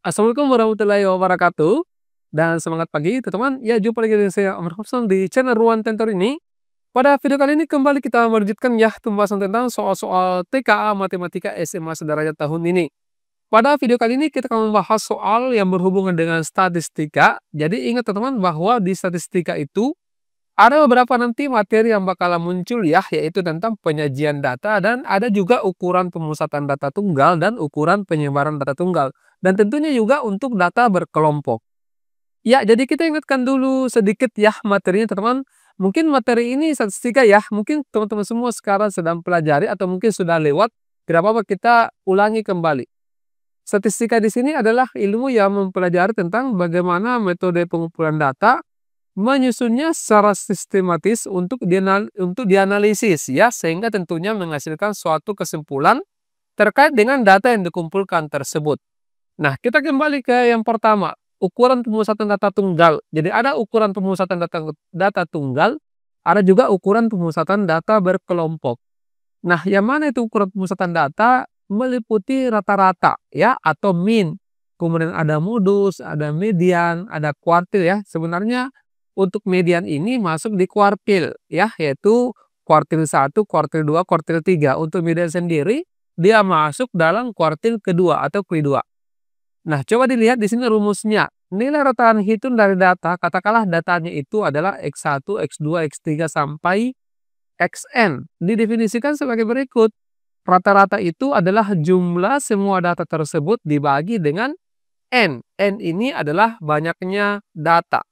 Assalamualaikum warahmatullahi wabarakatuh, dan semangat pagi teman-teman. Ya, jumpa lagi dengan saya Amir Hobson di channel Ruang Tentor ini. Pada video kali ini kembali kita melanjutkan ya pembahasan tentang soal-soal TKA Matematika SMA sederajat tahun ini. Pada video kali ini kita akan membahas soal yang berhubungan dengan statistika. Jadi ingat teman-teman bahwa di statistika itu ada beberapa nanti materi yang bakalan muncul ya, yaitu tentang penyajian data dan ada juga ukuran pemusatan data tunggal dan ukuran penyebaran data tunggal. Dan tentunya juga untuk data berkelompok. Ya, jadi kita ingatkan dulu sedikit ya materinya teman-teman. Mungkin materi ini statistika ya, mungkin teman-teman semua sekarang sedang pelajari atau mungkin sudah lewat. Tidak apa-apa kita ulangi kembali. Statistika di sini adalah ilmu yang mempelajari tentang bagaimana metode pengumpulan data, menyusunnya secara sistematis untuk dianalisis ya, sehingga tentunya menghasilkan suatu kesimpulan terkait dengan data yang dikumpulkan tersebut. Nah, kita kembali ke yang pertama, ukuran pemusatan data tunggal. Jadi ada ukuran pemusatan data tunggal, ada juga ukuran pemusatan data berkelompok. Nah, yang mana itu ukuran pemusatan data? Meliputi rata-rata ya atau mean. Kemudian ada modus, ada median, ada kuartil ya. Sebenarnya untuk median ini masuk di kuartil ya, yaitu kuartil 1, kuartil 2, kuartil 3. Untuk median sendiri dia masuk dalam kuartil kedua atau Q2. Nah, coba dilihat di sini rumusnya. Nilai rataan hitung dari data, katakanlah datanya itu adalah X1, X2, X3 sampai Xn. Didefinisikan sebagai berikut. Rata-rata itu adalah jumlah semua data tersebut dibagi dengan N. N ini adalah banyaknya data.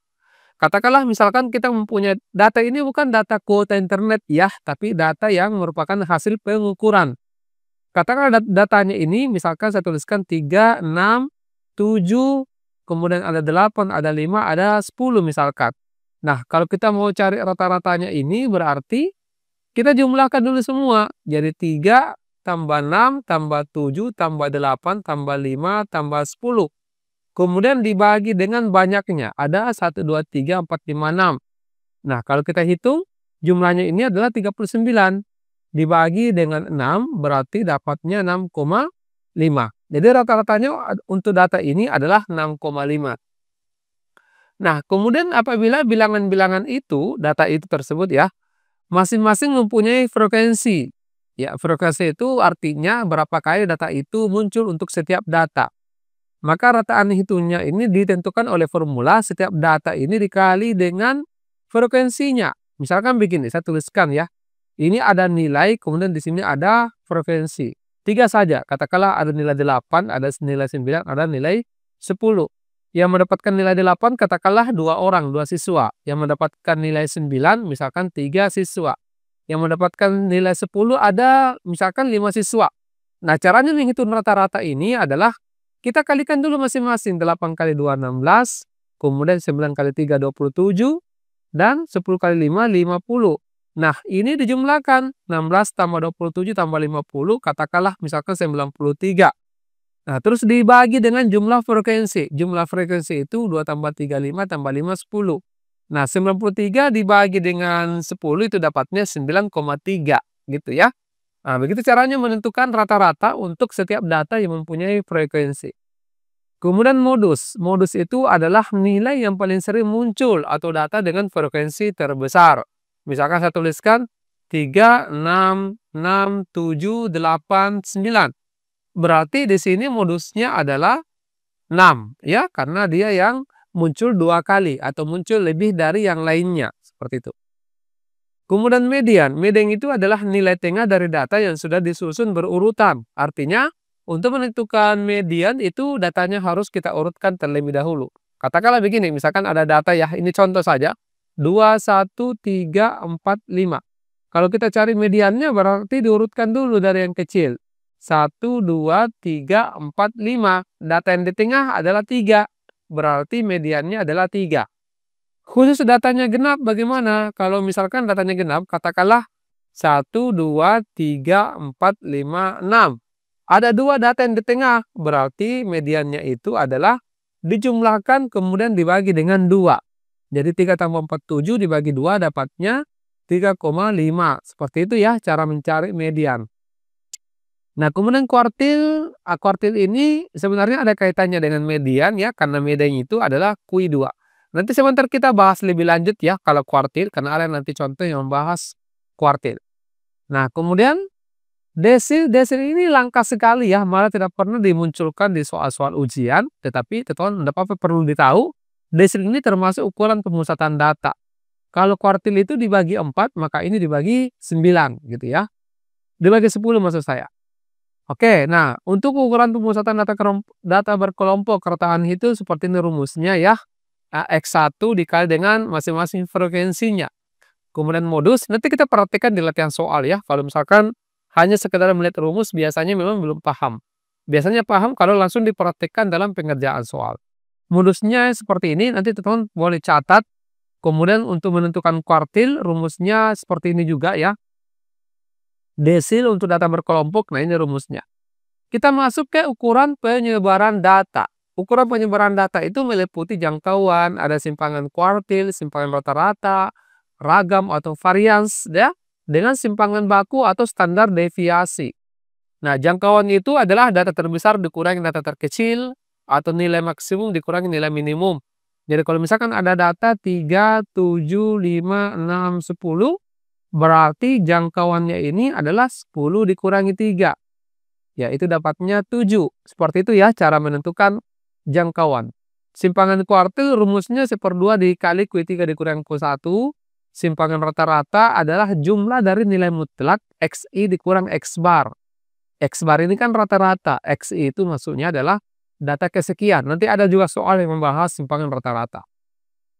Katakanlah misalkan kita mempunyai data ini bukan data kuota internet ya, tapi data yang merupakan hasil pengukuran. Katakanlah datanya ini misalkan saya tuliskan 3, 6, 7, kemudian ada 8, ada 5, ada 10 misalkan. Nah, kalau kita mau cari rata-ratanya ini berarti kita jumlahkan dulu semua. Jadi 3 tambah 6 tambah 7 tambah 8 tambah 5 tambah 10. Kemudian dibagi dengan banyaknya. Ada 1, 2, 3, 4, 5, 6. Nah, kalau kita hitung jumlahnya ini adalah 39. Dibagi dengan 6 berarti dapatnya 6,5. Jadi rata-ratanya untuk data ini adalah 6,5. Nah, kemudian apabila bilangan-bilangan itu, data itu tersebut ya, masing-masing mempunyai frekuensi. Ya, frekuensi itu artinya berapa kali data itu muncul untuk setiap data. Maka rataan hitungnya ini ditentukan oleh formula setiap data ini dikali dengan frekuensinya. Misalkan begini, saya tuliskan ya. Ini ada nilai, kemudian di sini ada frekuensi. 3 saja, katakanlah ada nilai 8, ada nilai 9, ada nilai 10. Yang mendapatkan nilai 8 katakanlah 2 orang, 2 siswa. Yang mendapatkan nilai 9 misalkan 3 siswa. Yang mendapatkan nilai 10 ada misalkan 5 siswa. Nah, caranya menghitung rata-rata ini adalah kita kalikan dulu masing-masing. 8 kali 2, 16. Kemudian 9 kali 3, 27. Dan 10 kali 5, 50. Nah, ini dijumlahkan 16 tambah 27 tambah 50, katakanlah misalkan 93. Nah, terus dibagi dengan jumlah frekuensi. Jumlah frekuensi itu 2 tambah 3, 5 tambah 5, 10. Nah, 93 dibagi dengan 10 itu dapatnya 9,3 gitu ya. Nah, begitu caranya menentukan rata-rata untuk setiap data yang mempunyai frekuensi. Kemudian modus. Modus itu adalah nilai yang paling sering muncul atau data dengan frekuensi terbesar. Misalkan saya tuliskan 3, 6, 6, 7, 8, 9. Berarti di sini modusnya adalah 6 ya, karena dia yang muncul 2 kali atau muncul lebih dari yang lainnya, seperti itu. Kemudian median. Median itu adalah nilai tengah dari data yang sudah disusun berurutan. Artinya untuk menentukan median itu datanya harus kita urutkan terlebih dahulu. Katakanlah begini, misalkan ada data ya, ini contoh saja. 2, 1, 3, 4, 5. Kalau kita cari mediannya berarti diurutkan dulu dari yang kecil. 1, 2, 3, 4, 5. Data yang di tengah adalah 3. Berarti mediannya adalah 3. Khusus datanya genap bagaimana? Kalau misalkan datanya genap, katakanlah 1, 2, 3, 4, 5, 6. Ada 2 data yang di tengah. Berarti mediannya itu adalah dijumlahkan kemudian dibagi dengan 2. Jadi 3 tambah 4, 7 dibagi 2 dapatnya 3,5. Seperti itu ya cara mencari median. Nah, kemudian kuartil ini sebenarnya ada kaitannya dengan median ya, karena median itu adalah Q2. Nanti sebentar kita bahas lebih lanjut ya kalau kuartil, karena ada nanti contoh yang membahas kuartil. Nah, kemudian desil ini langka sekali ya, malah tidak pernah dimunculkan di soal-soal ujian, tetapi teman-teman enggak apa-apa perlu ditahu, desil ini termasuk ukuran pemusatan data. Kalau kuartil itu dibagi 4, maka ini dibagi 9 gitu ya. Dibagi 10 maksud saya. Oke, nah untuk ukuran pemusatan data berkelompok kertahan itu seperti ini rumusnya ya. X1 dikali dengan masing-masing frekuensinya. Kemudian modus, nanti kita perhatikan di latihan soal ya. Kalau misalkan hanya sekedar melihat rumus, biasanya memang belum paham. Biasanya paham kalau langsung diperhatikan dalam pengerjaan soal. Modusnya seperti ini, nanti teman-teman boleh catat. Kemudian untuk menentukan kuartil, rumusnya seperti ini juga ya. Desil untuk data berkelompok, nah ini rumusnya. Kita masuk ke ukuran penyebaran data. Ukuran penyebaran data itu meliputi jangkauan, ada simpangan kuartil, simpangan rata-rata, ragam atau varians ya, dengan simpangan baku atau standar deviasi. Nah, jangkauan itu adalah data terbesar dikurangi data terkecil atau nilai maksimum dikurangi nilai minimum. Jadi kalau misalkan ada data 3, 7, 5, 6, 10, berarti jangkauannya ini adalah 10 dikurangi 3. Ya, itu dapatnya 7. Seperti itu ya cara menentukan jangkauan. Simpangan kuartil rumusnya 1/2 dikali Q3 dikurangi Q1. Simpangan rata-rata adalah jumlah dari nilai mutlak XI dikurang X bar. X bar ini kan rata-rata, XI itu maksudnya adalah data kesekian. Nanti ada juga soal yang membahas simpangan rata-rata.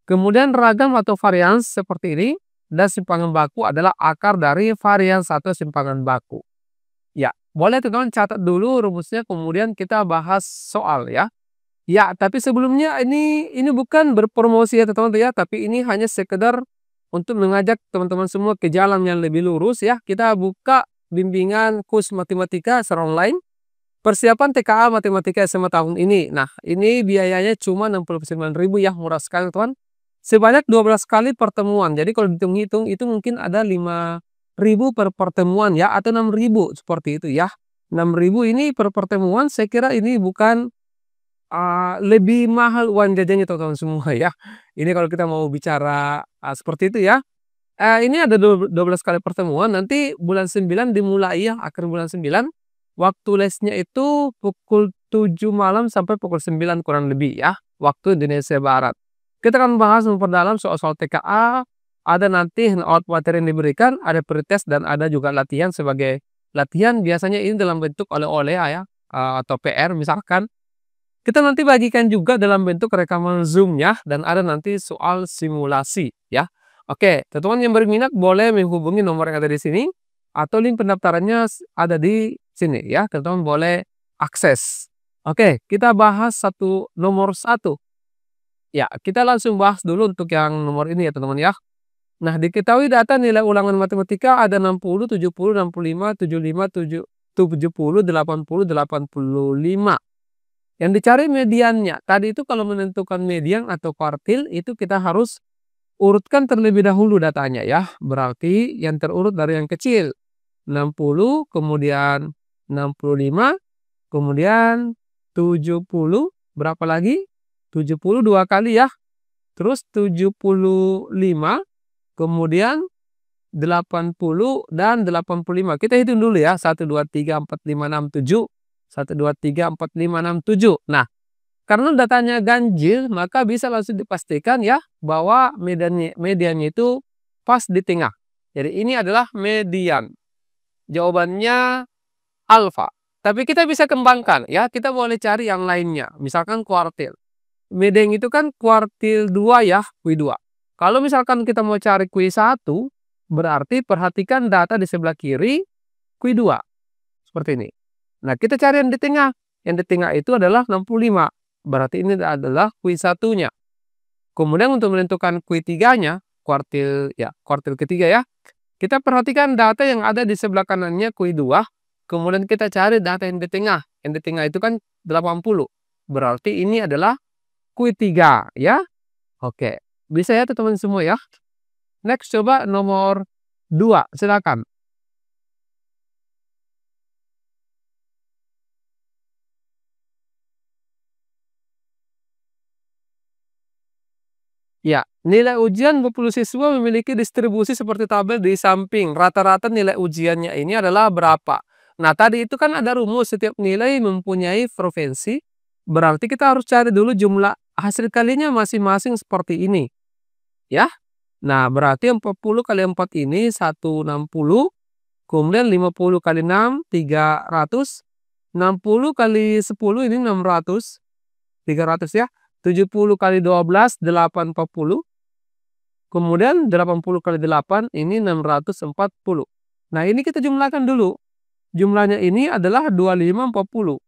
Kemudian ragam atau varians seperti ini, dan simpangan baku adalah akar dari varians atau simpangan baku. Ya, boleh teman-teman catat dulu rumusnya, kemudian kita bahas soal ya. Ya, tapi sebelumnya ini bukan berpromosi ya teman-teman ya, tapi ini hanya sekedar untuk mengajak teman-teman semua ke jalan yang lebih lurus ya. Kita buka bimbingan kurs matematika secara online. Persiapan TKA Matematika SMA tahun ini. Nah, ini biayanya cuma 69.000 ya, murah sekali teman. Sebanyak 12 kali pertemuan. Jadi kalau dihitung-hitung itu mungkin ada 5.000 per pertemuan ya, atau 6.000 seperti itu ya. 6.000 ini per pertemuan, saya kira ini bukan lebih mahal uang jajannya teman-teman semua ya. Ini kalau kita mau bicara seperti itu ya. Ini ada 12 kali pertemuan, nanti bulan 9 dimulai ya, akhir bulan 9. Waktu lesnya itu pukul 7 malam sampai pukul 9 kurang lebih ya, waktu Indonesia Barat. Kita akan bahas memperdalam soal-soal TKA, ada nanti handout materi yang diberikan, ada pretest dan ada juga latihan sebagai latihan, biasanya ini dalam bentuk oleh-oleh ya, atau PR misalkan. Kita nanti bagikan juga dalam bentuk rekaman Zoom ya, dan ada nanti soal simulasi ya. Oke, teman-teman yang berminat boleh menghubungi nomor yang ada di sini atau link pendaftarannya ada di sini ya. Teman-teman boleh akses. Oke, kita bahas nomor satu. Ya, kita langsung bahas dulu untuk yang nomor ini ya teman-teman ya. Nah, diketahui data nilai ulangan matematika ada 60, 70, 65, 75, 70, 80, 85. Yang dicari mediannya. Tadi itu kalau menentukan median atau kuartil itu kita harus urutkan terlebih dahulu datanya ya. Berarti yang terurut dari yang kecil 60, kemudian 65, kemudian 70, berapa lagi? 70 dua kali ya. Terus 75, kemudian 80 dan 85. Kita hitung dulu ya. 1, 2, 3, 4, 5, 6, 7. 1, 2, 3, 4, 5, 6, 7. Nah, karena datanya ganjil, maka bisa langsung dipastikan ya bahwa mediannya itu pas di tengah. Jadi ini adalah median. Jawabannya alfa. Tapi kita bisa kembangkan ya, kita boleh cari yang lainnya. Misalkan kuartil. Median itu kan kuartil 2 ya, Q2. Kalau misalkan kita mau cari Q1, berarti perhatikan data di sebelah kiri Q2. Seperti ini. Nah, kita cari yang di tengah. Yang di tengah itu adalah 65. Berarti ini adalah Q1-nya. Kemudian untuk menentukan Q3-nya, kuartil ketiga ya. Kita perhatikan data yang ada di sebelah kanannya Q2. Kemudian kita cari data yang di tengah. Yang di tengah itu kan 80. Berarti ini adalah Q3 ya. Oke. Bisa ya teman-teman semua ya. Next coba nomor 2. Silakan. Ya, nilai ujian 40 siswa memiliki distribusi seperti tabel di samping. Rata-rata nilai ujiannya ini adalah berapa? Nah, tadi itu kan ada rumus setiap nilai mempunyai frekuensi. Berarti kita harus cari dulu jumlah hasil kalinya masing-masing seperti ini, ya. Nah, berarti 40 kali 4 ini 160, kemudian 50 kali 6 300, 60 kali 10 ini 600, 300 ya. 70 kali 12 840. Kemudian 80 kali 8 ini 640. Nah, ini kita jumlahkan dulu. Jumlahnya ini adalah 2540.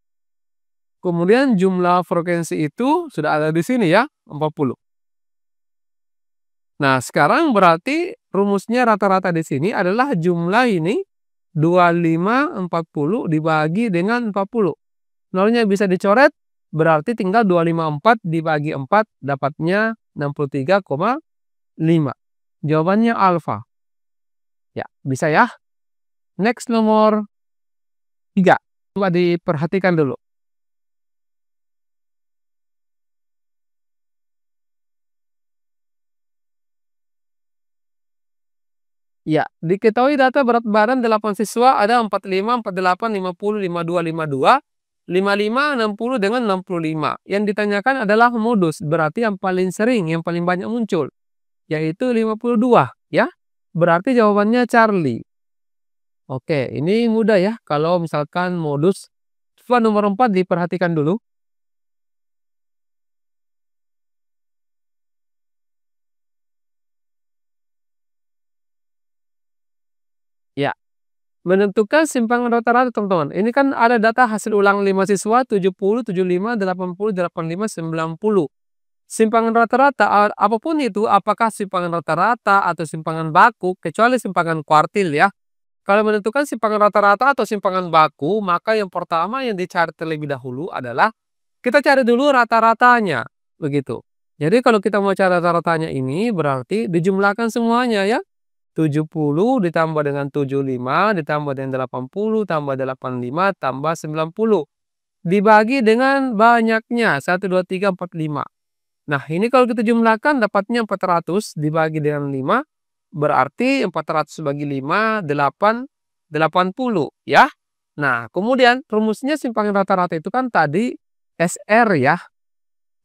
Kemudian jumlah frekuensi itu sudah ada di sini ya, 40. Nah, sekarang berarti rumusnya rata-rata di sini adalah jumlah ini 2540 dibagi dengan 40. Nolnya bisa dicoret, berarti tinggal 254 dibagi 4 dapatnya 63,5. Jawabannya alfa. Ya, bisa ya. Next nomor 3. Coba diperhatikan dulu. Ya, diketahui data berat badan 8 siswa ada 45, 48, 50, 52, 52, 55, 60 dengan 65. Yang ditanyakan adalah modus, berarti yang paling sering, yang paling banyak muncul, yaitu 52, ya. Berarti jawabannya Charlie. Oke, ini mudah ya kalau misalkan modus. Coba nomor 4 diperhatikan dulu. Ya, menentukan simpangan rata-rata teman-teman. Ini kan ada data hasil ulang 5 siswa 70, 75, 80, 85, 90. Simpangan rata-rata apapun itu, apakah simpangan rata-rata atau simpangan baku, kecuali simpangan kuartil ya. Kalau menentukan simpangan rata-rata atau simpangan baku, maka yang pertama yang dicari terlebih dahulu adalah kita cari dulu rata-ratanya, begitu. Jadi kalau kita mau cari rata-ratanya ini berarti dijumlahkan semuanya ya. 70 ditambah dengan 75 ditambah dengan 80 tambah 85 tambah 90. Dibagi dengan banyaknya 1, 2, 3, 4, 5. Nah, ini kalau kita jumlahkan dapatnya 400 dibagi dengan 5. Berarti 400 bagi 5, 8, 80 ya. Nah, kemudian rumusnya simpangan rata-rata itu kan tadi SR ya,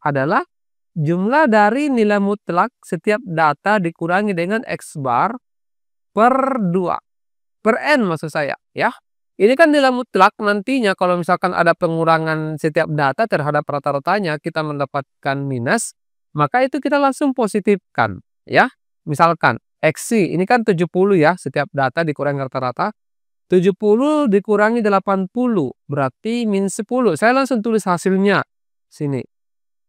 adalah jumlah dari nilai mutlak setiap data dikurangi dengan X bar per 2. Per N maksud saya ya. Ini kan nilai mutlak, nantinya kalau misalkan ada pengurangan setiap data terhadap rata-ratanya kita mendapatkan minus, maka itu kita langsung positifkan ya. Misalkan XC ini kan 70 ya, setiap data dikurangi rata-rata. 70 dikurangi 80 berarti min 10. Saya langsung tulis hasilnya sini.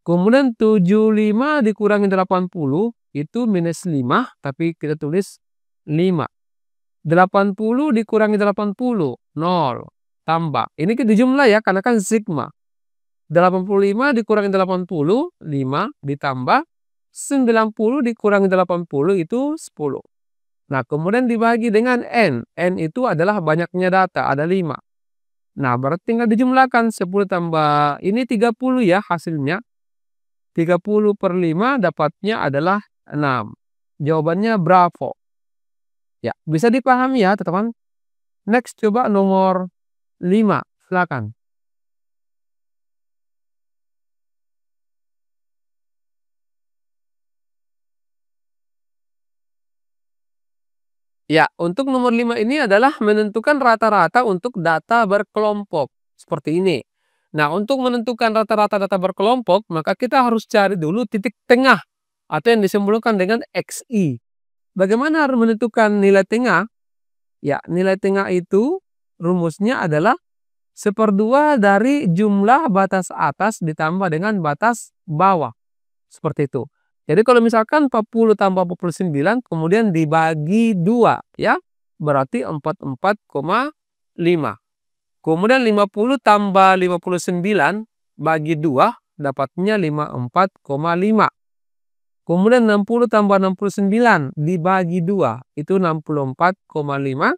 Kemudian 75 dikurangi 80 itu minus 5, tapi kita tulis 5. 80 dikurangi 80, 0. Tambah. Ini dijumlah ya, karena kan sigma. 85 dikurangi 80, 5. Ditambah 90 dikurangi 80 itu 10. Nah, kemudian dibagi dengan N. N itu adalah banyaknya data, ada 5. Nah, berarti tinggal dijumlahkan 10 tambah ini 30 ya hasilnya. 30 per 5 dapatnya adalah 6. Jawabannya bravo. Ya, bisa dipahami ya teman-teman. Next coba nomor 5, silakan. Ya, untuk nomor 5 ini adalah menentukan rata-rata untuk data berkelompok. Seperti ini. Nah, untuk menentukan rata-rata data berkelompok, maka kita harus cari dulu titik tengah atau yang disimbolkan dengan XI. Bagaimana harus menentukan nilai tengah? Ya, nilai tengah itu rumusnya adalah 1/2 dari jumlah batas atas ditambah dengan batas bawah. Seperti itu. Jadi kalau misalkan 40 tambah 49 kemudian dibagi 2 ya, berarti 44,5. Kemudian 50 tambah 59 bagi 2 dapatnya 54,5. Kemudian 60 tambah 69 dibagi 2 itu 64,5.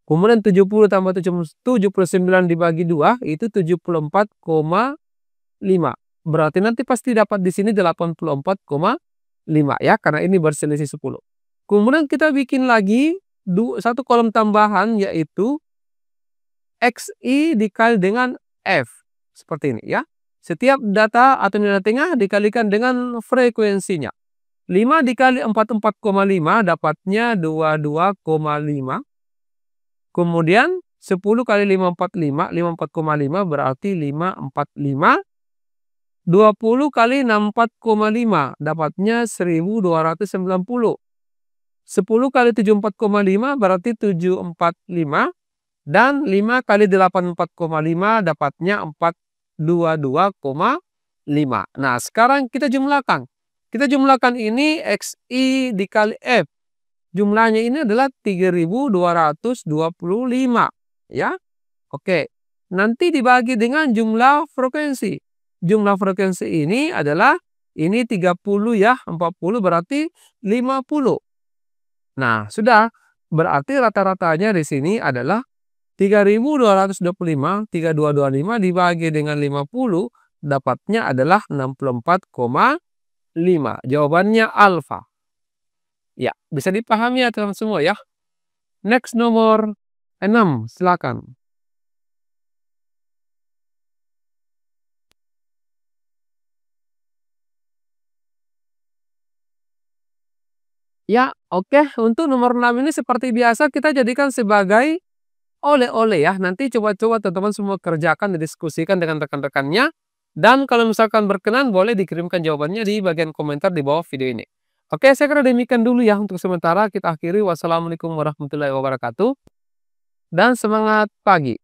Kemudian 70 tambah 79 dibagi 2 itu 74,5. Berarti nanti pasti dapat di sini 84,5. 5 ya, karena ini berselisih 10. Kemudian kita bikin lagi satu kolom tambahan yaitu XI dikali dengan F. Seperti ini ya. Setiap data atau nilai tengah dikalikan dengan frekuensinya. 5 dikali 44,5 dapatnya 22,5. Kemudian 10 kali 545, 54,5 berarti 545. 20 kali 64,5 dapatnya 1290. 10 kali 74,5 berarti 745. Dan 5 kali 84,5 dapatnya 422,5. Nah, sekarang kita jumlahkan. Kita jumlahkan ini XI dikali F. Jumlahnya ini adalah 3225 ya. Oke. Nanti dibagi dengan jumlah frekuensi. Jumlah frekuensi ini adalah ini 30 ya, 40 berarti 50. Nah, sudah. Berarti rata-ratanya di sini adalah 3225, 3225 dibagi dengan 50 dapatnya adalah 64,5. Jawabannya alfa. Ya, bisa dipahami ya teman semua ya. Next nomor 6, silakan. Ya, oke. Untuk nomor 6 ini seperti biasa kita jadikan sebagai oleh-oleh ya. Nanti coba-coba teman-teman semua kerjakan, didiskusikan dengan rekan-rekannya. Dan kalau misalkan berkenan boleh dikirimkan jawabannya di bagian komentar di bawah video ini. Oke, saya kira demikian dulu ya untuk sementara. Kita akhiri. Wassalamualaikum warahmatullahi wabarakatuh. Dan semangat pagi.